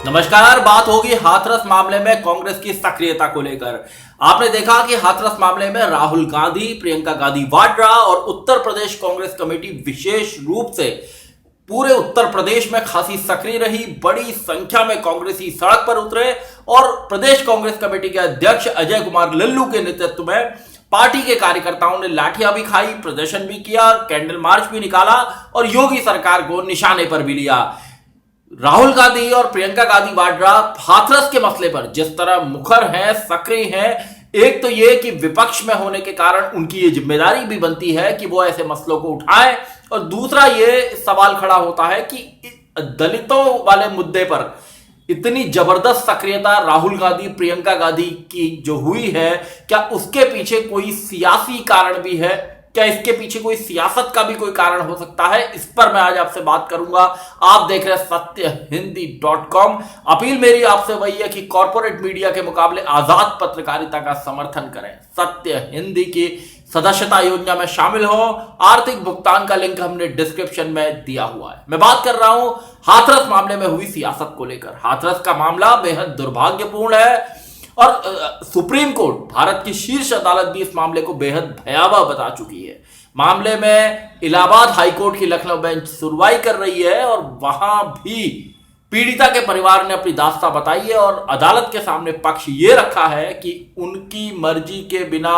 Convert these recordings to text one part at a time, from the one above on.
नमस्कार। बात होगी हाथरस मामले में कांग्रेस की सक्रियता को लेकर। आपने देखा कि हाथरस मामले में राहुल गांधी, प्रियंका गांधी वाड्रा और उत्तर प्रदेश कांग्रेस कमेटी विशेष रूप से पूरे उत्तर प्रदेश में खासी सक्रिय रही। बड़ी संख्या में कांग्रेसी सड़क पर उतरे और प्रदेश कांग्रेस कमेटी के अध्यक्ष अजय कुमार लल्लू के नेतृत्व में पार्टी के कार्यकर्ताओं ने लाठियां भी खाई, प्रदर्शन भी किया, कैंडल मार्च भी निकाला और योगी सरकार को निशाने पर भी लिया। राहुल गांधी और प्रियंका गांधी वाड्रा हाथरस के मसले पर जिस तरह मुखर हैं, सक्रिय हैं, एक तो यह कि विपक्ष में होने के कारण उनकी ये जिम्मेदारी भी बनती है कि वो ऐसे मसलों को उठाएं, और दूसरा ये सवाल खड़ा होता है कि दलितों वाले मुद्दे पर इतनी जबरदस्त सक्रियता राहुल गांधी, प्रियंका गांधी की जो हुई है, क्या उसके पीछे कोई सियासी कारण भी है? क्या इसके पीछे कोई सियासत का भी कोई कारण हो सकता है? इस पर मैं आज आपसे बात करूंगा। आप देख रहे हैं सत्यहिंदी.com। अपील मेरी आपसे वही है कि कॉर्पोरेट मीडिया के मुकाबले आजाद पत्रकारिता का समर्थन करें। सत्य हिंदी की सदस्यता योजना में शामिल हो। आर्थिक भुगतान का लिंक हमने डिस्क्रिप्शन में दिया हुआ है। मैं बात कर रहा हूं हाथरस मामले में हुई सियासत को लेकर। हाथरस का मामला बेहद दुर्भाग्यपूर्ण है और सुप्रीम कोर्ट, भारत की शीर्ष अदालत भी इस मामले को बेहद भयावह बता चुकी है। मामले में इलाहाबाद हाईकोर्ट की लखनऊ बेंच सुनवाई कर रही है और वहां भी पीड़िता के परिवार ने अपनी दास्तां बताई है और अदालत के सामने पक्ष ये रखा है कि उनकी मर्जी के बिना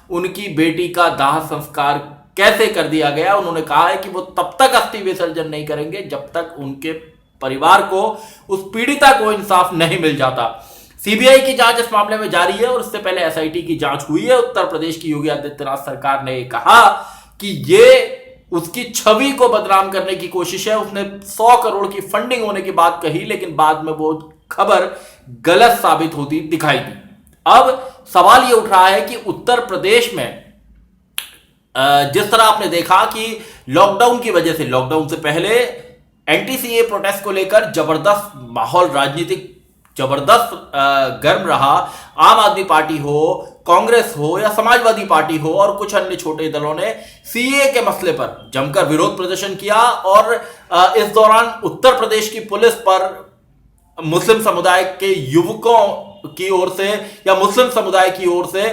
उनकी बेटी का दाह संस्कार कैसे कर दिया गया। उन्होंने कहा है कि वो तब तक अस्थि विसर्जन नहीं करेंगे जब तक उनके परिवार को, उस पीड़िता को इंसाफ नहीं मिल जाता। सीबीआई की जांच इस मामले में जारी है और इससे पहले एसआईटी की जांच हुई है। उत्तर प्रदेश की योगी आदित्यनाथ सरकार ने कहा कि ये उसकी छवि को बदनाम करने की कोशिश है। उसने 100 करोड़ की फंडिंग होने की बात कही, लेकिन बाद में वो खबर गलत साबित होती दिखाई दी। अब सवाल ये उठ रहा है कि उत्तर प्रदेश में जिस तरह आपने देखा कि लॉकडाउन की वजह से, लॉकडाउन से पहले एंटी-सीए प्रोटेस्ट को लेकर जबरदस्त माहौल, राजनीतिक जबरदस्त गर्म रहा। आम आदमी पार्टी हो, कांग्रेस हो या समाजवादी पार्टी हो और कुछ अन्य छोटे दलों ने सीए के मसले पर जमकर विरोध प्रदर्शन किया और इस दौरान उत्तर प्रदेश की पुलिस पर मुस्लिम समुदाय के युवकों की ओर से या मुस्लिम समुदाय की ओर से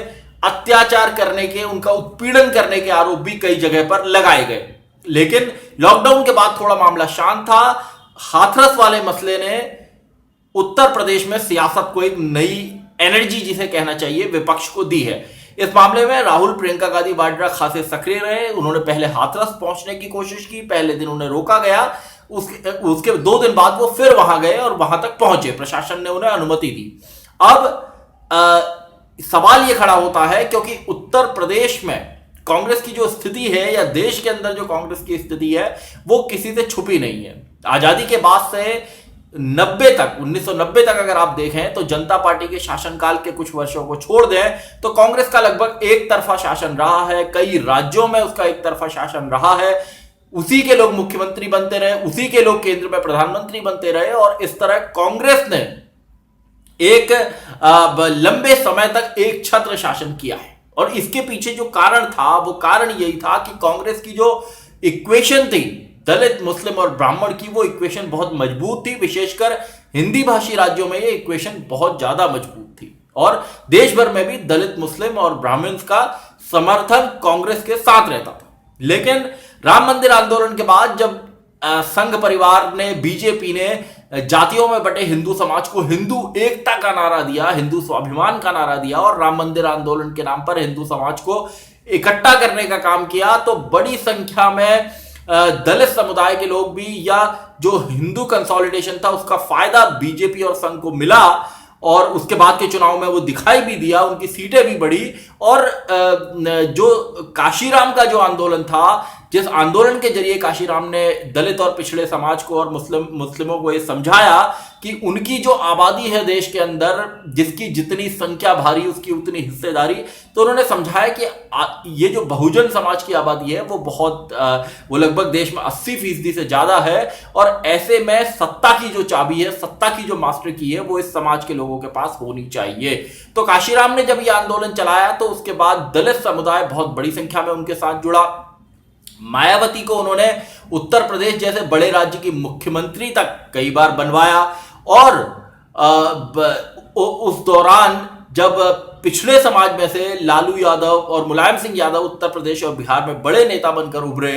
अत्याचार करने के, उनका उत्पीड़न करने के आरोप भी कई जगह पर लगाए गए। लेकिन लॉकडाउन के बाद थोड़ा मामला शांत था। हाथरस वाले मसले ने उत्तर प्रदेश में सियासत को एक नई एनर्जी, जिसे कहना चाहिए, विपक्ष को दी है। इस मामले में राहुल, प्रियंका गांधी वाड्रा खासे सक्रिय रहे। उन्होंने पहले हाथरस पहुंचने की कोशिश की, पहले दिन उन्हें रोका गया, उसके 2 दिन बाद वो फिर वहां गए और वहां तक पहुंचे, प्रशासन ने उन्हें अनुमति दी। अब सवाल ये खड़ा होता है क्योंकि उत्तर प्रदेश में कांग्रेस की जो स्थिति है या देश के अंदर जो कांग्रेस की स्थिति है वो किसी से छुपी नहीं है। आजादी के बाद से 1990 तक अगर आप देखें तो जनता पार्टी के शासनकाल के कुछ वर्षों को छोड़ दें तो कांग्रेस का लगभग एक तरफा शासन रहा है। कई राज्यों में उसका एक तरफा शासन रहा है। उसी के लोग मुख्यमंत्री बनते रहे, उसी के लोग केंद्र में प्रधानमंत्री बनते रहे और इस तरह कांग्रेस ने एक लंबे समय तक एक छत्र शासन किया है। और इसके पीछे जो कारण था वो कारण यही था कि कांग्रेस की जो इक्वेशन थी दलित, मुस्लिम और ब्राह्मण की, वो इक्वेशन बहुत मजबूत थी। विशेषकर हिंदी भाषी राज्यों में ये इक्वेशन बहुत ज्यादा मजबूत थी और देश भर में भी दलित, मुस्लिम और ब्राह्मण का समर्थन कांग्रेस के साथ रहता था। लेकिन राम मंदिर आंदोलन के बाद जब संघ परिवार ने, बीजेपी ने जातियों में बटे हिंदू समाज को हिंदू एकता का नारा दिया, हिंदू स्वाभिमान का नारा दिया और राम मंदिर आंदोलन के नाम पर हिंदू समाज को इकट्ठा करने का काम किया, तो बड़ी संख्या में दलित समुदाय के लोग भी या जो हिंदू कंसोलिडेशन था उसका फायदा बीजेपी और संघ को मिला और उसके बाद के चुनाव में वो दिखाई भी दिया, उनकी सीटें भी बढ़ी। और जो काशीराम का जो आंदोलन था, जिस आंदोलन के जरिए काशीराम ने दलित और पिछड़े समाज को और मुस्लिमों को ये समझाया कि उनकी जो आबादी है देश के अंदर, जिसकी जितनी संख्या भारी उसकी उतनी हिस्सेदारी, तो उन्होंने समझाया कि ये जो बहुजन समाज की आबादी है वो लगभग देश में 80% से ज्यादा है और ऐसे में सत्ता की जो चाबी है, सत्ता की जो मास्टर की है, वो इस समाज के लोगों के पास होनी चाहिए। तो काशीराम ने जब ये आंदोलन चलाया तो उसके बाद दलित समुदाय बहुत बड़ी संख्या में उनके साथ जुड़ा। मायावती को उन्होंने उत्तर प्रदेश जैसे बड़े राज्य की मुख्यमंत्री तक कई बार बनवाया और उस दौरान जब पिछड़े समाज में से लालू यादव और मुलायम सिंह यादव उत्तर प्रदेश और बिहार में बड़े नेता बनकर उभरे,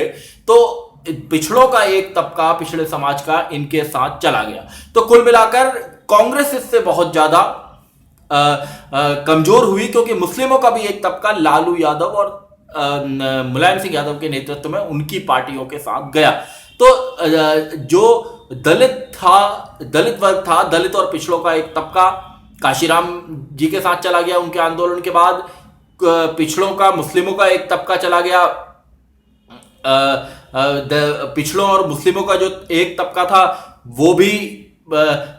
तो पिछड़ों का एक तबका पिछड़े समाज का इनके साथ चला गया। तो कुल मिलाकर कांग्रेस इससे बहुत ज्यादा कमजोर हुई, क्योंकि मुस्लिमों का भी एक तबका लालू यादव और मुलायम सिंह यादव के नेतृत्व में उनकी पार्टियों के साथ गया। तो जो दलित वर्ग था, दलित और पिछड़ों का एक तबका काशीराम जी के साथ चला गया। उनके आंदोलन के बाद पिछड़ों का, मुस्लिमों का एक तबका चला गया। पिछड़ों और मुस्लिमों का जो एक तबका था वो भी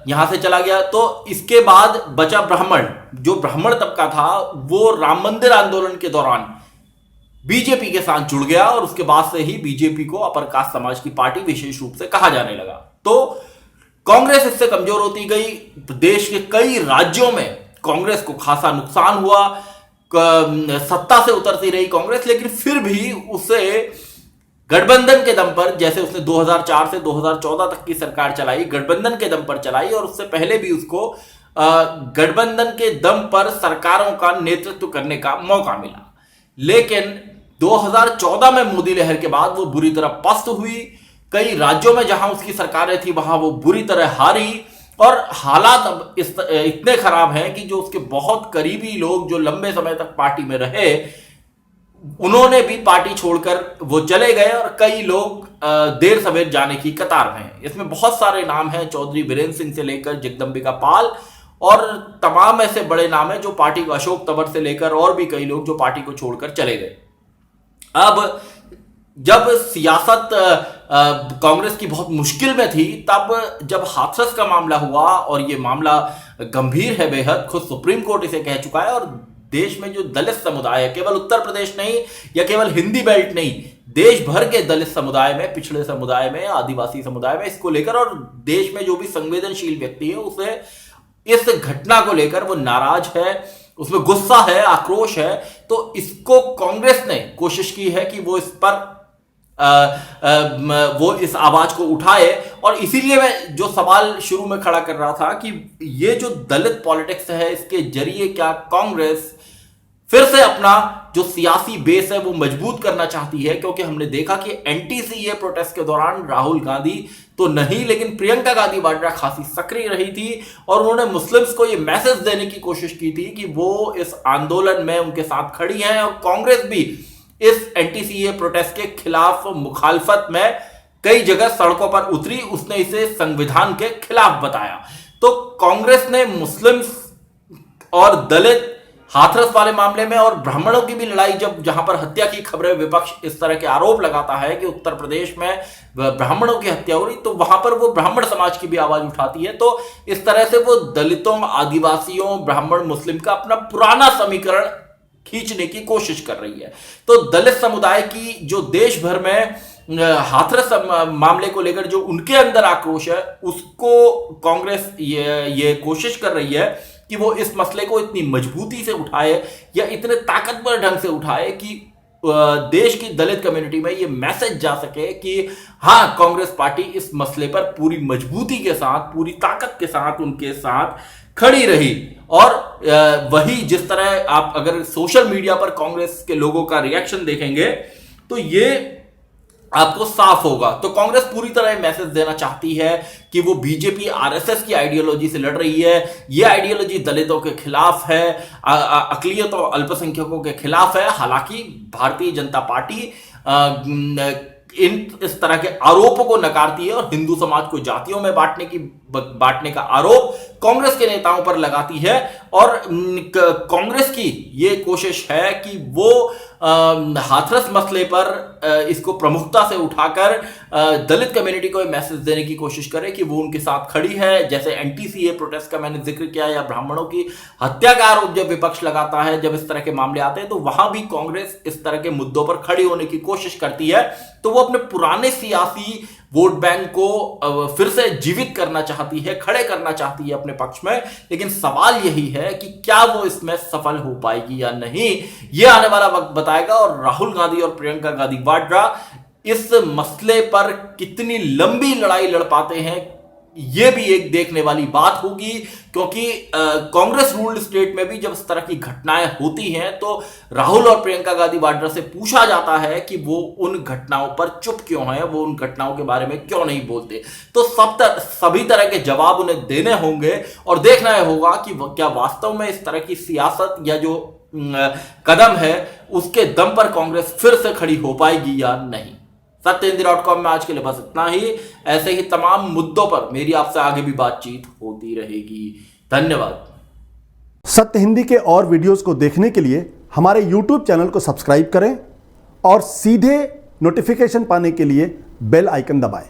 यहां से चला गया। तो इसके बाद बचा ब्राह्मण। जो ब्राह्मण तबका था वो राम मंदिर आंदोलन के दौरान बीजेपी के साथ जुड़ गया, और उसके बाद से ही बीजेपी को अपर कास्ट समाज की पार्टी विशेष रूप से कहा जाने लगा। तो कांग्रेस इससे कमजोर होती गई। देश के कई राज्यों में कांग्रेस को खासा नुकसान हुआ, सत्ता से उतरती रही कांग्रेस, लेकिन फिर भी उसे गठबंधन के दम पर, जैसे उसने 2004 से 2014 तक की सरकार चलाई, गठबंधन के दम पर चलाई, और उससे पहले भी उसको गठबंधन के दम पर सरकारों का नेतृत्व करने का मौका मिला। लेकिन 2014 में मोदी लहर के बाद वो बुरी तरह पस्त हुई। कई राज्यों में जहां उसकी सरकारें थी वहां वो बुरी तरह हारी, और हालात अब इतने खराब हैं कि जो उसके बहुत करीबी लोग जो लंबे समय तक पार्टी में रहे, उन्होंने भी पार्टी छोड़कर वो चले गए, और कई लोग देर सवेर जाने की कतार में हैं। इसमें बहुत सारे नाम हैं, चौधरी बीरेंद्र सिंह से लेकर जगदंबिका पाल, और तमाम ऐसे बड़े नाम हैं जो पार्टी को, अशोक तंवर से लेकर और भी कई लोग जो पार्टी को छोड़कर चले गए। अब जब सियासत कांग्रेस की बहुत मुश्किल में थी, तब जब हाथरस का मामला हुआ, और ये मामला गंभीर है बेहद, खुद सुप्रीम कोर्ट इसे कह चुका है, और देश में जो दलित समुदाय है, केवल उत्तर प्रदेश नहीं या केवल हिंदी बेल्ट नहीं, देश भर के दलित समुदाय में, पिछड़े समुदाय में, आदिवासी समुदाय में, इसको लेकर, और देश में जो भी संवेदनशील व्यक्ति है उसे इस घटना को लेकर वो नाराज है, उसमें गुस्सा है, आक्रोश है। तो इसको कांग्रेस ने कोशिश की है कि वो इस पर वो इस आवाज को उठाए, और इसीलिए मैं जो सवाल शुरू में खड़ा कर रहा था कि ये जो दलित पॉलिटिक्स है, इसके जरिए क्या कांग्रेस फिर से अपना जो सियासी बेस है वो मजबूत करना चाहती है? क्योंकि हमने देखा कि एंटी सीए प्रोटेस्ट के दौरान राहुल गांधी तो नहीं, लेकिन प्रियंका गांधी वाड्रा खासी सक्रिय रही थी, और उन्होंने मुस्लिम्स को ये मैसेज देने की कोशिश की थी कि वो इस आंदोलन में उनके साथ खड़ी हैं, और कांग्रेस भी इस एंटी सीए प्रोटेस्ट के खिलाफ मुखालफत में कई जगह सड़कों पर उतरी। उसने इसे संविधान के खिलाफ बताया। तो कांग्रेस ने मुस्लिम्स और दलित, हाथरस वाले मामले में, और ब्राह्मणों की भी लड़ाई, जब जहां पर हत्या की खबरें, विपक्ष इस तरह के आरोप लगाता है कि उत्तर प्रदेश में ब्राह्मणों की हत्या हो रही, तो वहां पर वो ब्राह्मण समाज की भी आवाज उठाती है। तो इस तरह से वो दलितों, आदिवासियों, ब्राह्मण, मुस्लिम का अपना पुराना समीकरण खींचने की कोशिश कर रही है। तो दलित समुदाय की जो देश भर में हाथरस मामले को लेकर जो उनके अंदर आक्रोश है, उसको कांग्रेस ये कोशिश कर रही है कि वो इस मसले को इतनी मजबूती से उठाए, या इतने ताकतवर ढंग से उठाए कि देश की दलित कम्युनिटी में ये मैसेज जा सके कि हाँ, कांग्रेस पार्टी इस मसले पर पूरी मजबूती के साथ, पूरी ताकत के साथ उनके साथ खड़ी रही। और वही जिस तरह आप अगर सोशल मीडिया पर कांग्रेस के लोगों का रिएक्शन देखेंगे तो ये आपको साफ होगा। तो कांग्रेस पूरी तरह मैसेज देना चाहती है कि वो बीजेपी आरएसएस की आइडियोलॉजी से लड़ रही है। ये आइडियोलॉजी दलितों के खिलाफ है, अकलियत और अल्पसंख्यकों के खिलाफ है। हालांकि भारतीय जनता पार्टी इस तरह के आरोपों को नकारती है, और हिंदू समाज को जातियों में बांटने का आरोप कांग्रेस के नेताओं पर लगाती है। और कांग्रेस की ये कोशिश है कि वो हाथरस मसले पर इसको प्रमुखता से उठाकर दलित कम्युनिटी को मैसेज देने की कोशिश करे कि वो उनके साथ खड़ी है। जैसे एंटी सीए प्रोटेस्ट का मैंने जिक्र किया, या ब्राह्मणों की हत्या का आरोप जब विपक्ष लगाता है, जब इस तरह के मामले आते हैं, तो वहां भी कांग्रेस इस तरह के मुद्दों पर खड़ी होने की कोशिश करती है। तो वो अपने पुराने सियासी वोट बैंक को फिर से जीवित करना चाहती है, खड़े करना चाहती है अपने पक्ष में। लेकिन सवाल यही है कि क्या वो इसमें सफल हो पाएगी या नहीं, ये आने वाला वक्त बताएगा। और राहुल गांधी और प्रियंका गांधी वाड्रा इस मसले पर कितनी लंबी लड़ाई लड़ पाते हैं, ये भी एक देखने वाली बात होगी, क्योंकि कांग्रेस रूल्ड स्टेट में भी जब इस तरह की घटनाएं होती हैं तो राहुल और प्रियंका गांधी वाड्रा से पूछा जाता है कि वो उन घटनाओं पर चुप क्यों हैं, वो उन घटनाओं के बारे में क्यों नहीं बोलते। तो सभी तरह के जवाब उन्हें देने होंगे और देखना होगा कि क्या वास्तव में इस तरह की सियासत या जो कदम है उसके दम पर कांग्रेस फिर से खड़ी हो पाएगी या नहीं। सत्यहिंदी.com में आज के लिए बस इतना ही। ऐसे ही तमाम मुद्दों पर मेरी आपसे आगे भी बातचीत होती रहेगी। धन्यवाद। सत्य हिंदी के और वीडियोस को देखने के लिए हमारे YouTube चैनल को सब्सक्राइब करें और सीधे नोटिफिकेशन पाने के लिए बेल आइकन दबाएं।